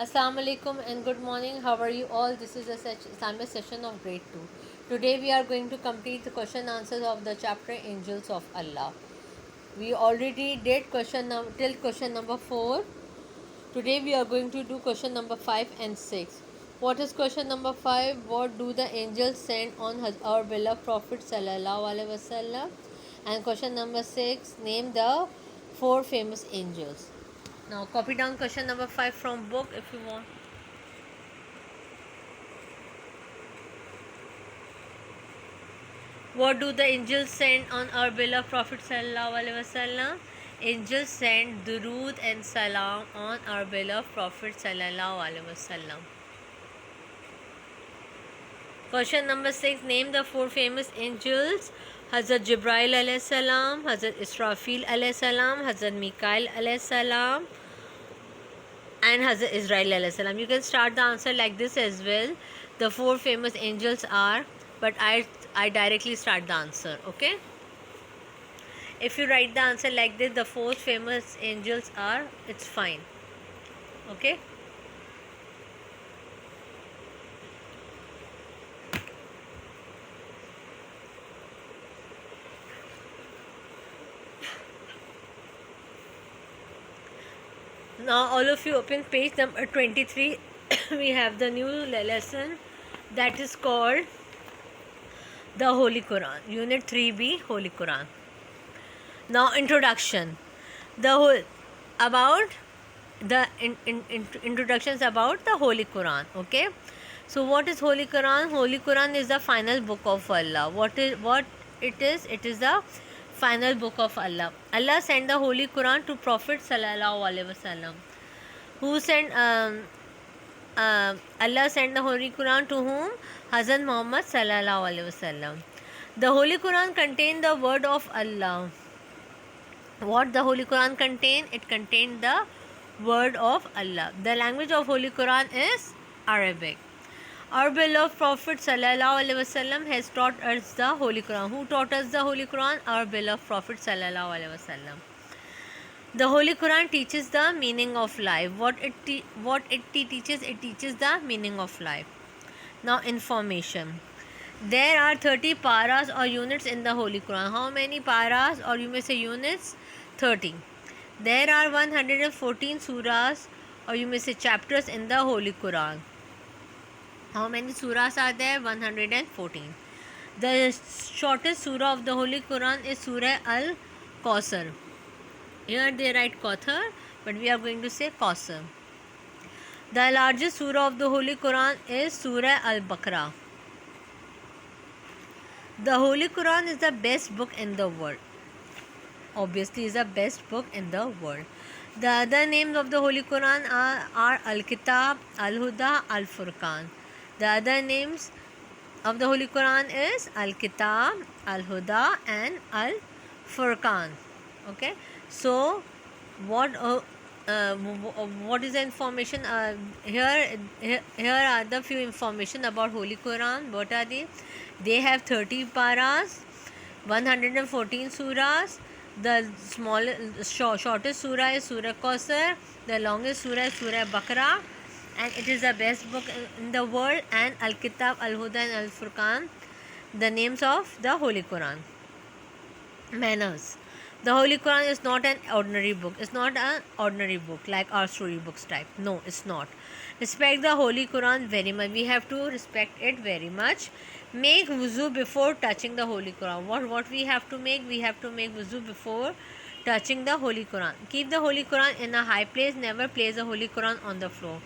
Assalamu alaikum and good morning. How are you all? This is a Islamic session of grade 2. Today we are going to complete the question answers of the chapter Angels of Allah. We already did till question number 4. Today we are going to do question number 5 and 6. What is question number 5? What do the angels send on our beloved Prophet sallallahu alaihi wasallam? And question number 6, name the 4 famous angels. Now copy down question number 5 from book if you want. What do the angels send on our beloved Prophet sallallahu alaihi wasallam? Angels send durood and salam on our beloved Prophet sallallahu alaihi wasallam. Question number 6. Name the 4 famous angels. Hazrat Jibrail alayhi salam, Hazrat Israfil alayhi salam, Hazrat Mikail alayhi salam, and Hazrat Israel alayhi salam. You can start the answer like this as well. The 4 famous angels are, but I directly start the answer. Okay. If you write the answer like this, the 4 famous angels are, it's fine. Okay. Now all of you open page number 23. We have the new lesson that is called the Holy Quran, Unit 3B, Holy Quran. Now introduction. The whole about the introductions about the Holy Quran. Okay. So what is Holy Quran? Holy Quran is the final book of Allah. What it is? It is the final book of Allah. Allah sent the Holy Quran to Prophet sallallahu alaihi wasallam. Who sent Allah sent the Holy Quran to whom? Hazrat Muhammad sallallahu alaihi wasallam. The Holy Quran contained the word of Allah. What the Holy Quran contain? It contained the word of Allah. The language of Holy Quran is Arabic. Our beloved Prophet sallallahu alaihi wasallam has taught us the Holy Quran. Who taught us the Holy Quran? Our beloved Prophet sallallahu alaihi wasallam. The Holy Quran teaches the meaning of life. What it teaches? It teaches the meaning of life. Now information. There are 30 paras or units in the Holy Quran. How many paras or you may say units? 30. There are 114 surahs or you may say chapters in the Holy Quran. How many surahs are there? 114. The shortest surah of the Holy Quran is Surah Al-Kawthar. Here they write Kauthar, but we are going to say Kausar. The largest surah of the Holy Quran is Surah Al-Baqarah. The Holy Quran is the best book in the world. Obviously, is the best book in the world. The other names of the Holy Quran are Al-Kitab, Al-Huda, Al-Furqan. The other names of the Holy Quran is Al-Kitab, Al-Huda, and Al-Furqan. Okay. So, what is the information? Here are the few information about Holy Quran. What are they? They have 30 paras, 114 surahs. The shortest surah is Surah Kausar. The longest surah is Surah Baqarah, and it is the best book in the world. And Al-Kitab, Al-Huda, and Al-Furqan, the names of the Holy Quran. Manners. The Holy Quran is not an ordinary book. It's not an ordinary book like our story books type. No, it's not. Respect the Holy Quran very much. We have to respect it very much. Make wuzu before touching the Holy Quran. What we have to make? We have to make wuzu before touching the Holy Quran. Keep the Holy Quran in a high place. Never place the Holy Quran on the floor.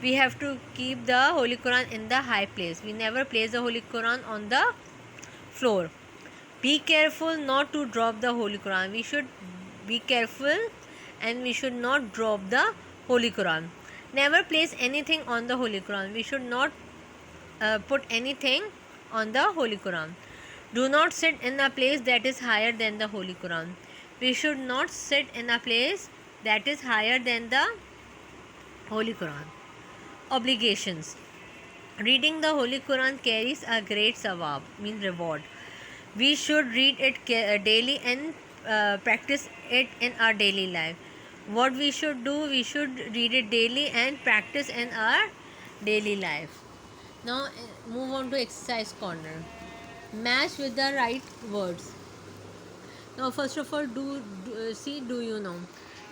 We have to keep the Holy Quran in the high place. We never place the Holy Quran on the floor. Be careful not to drop the Holy Quran. We should be careful and we should not drop the Holy Quran. Never place anything on the Holy Quran. We should not put anything on the Holy Quran. Do not sit in a place that is higher than the Holy Quran. We should not sit in a place that is higher than the Holy Quran. Obligations. Reading the Holy Quran carries a great sawab, means reward. We should read it daily and practice it in our daily life. What we should do, we should read it daily and practice in our daily life. Now move on to exercise corner. Match with the right words. Now first of all, do you know?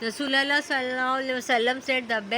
Rasulullah sallallahu alaihi wasallam said the best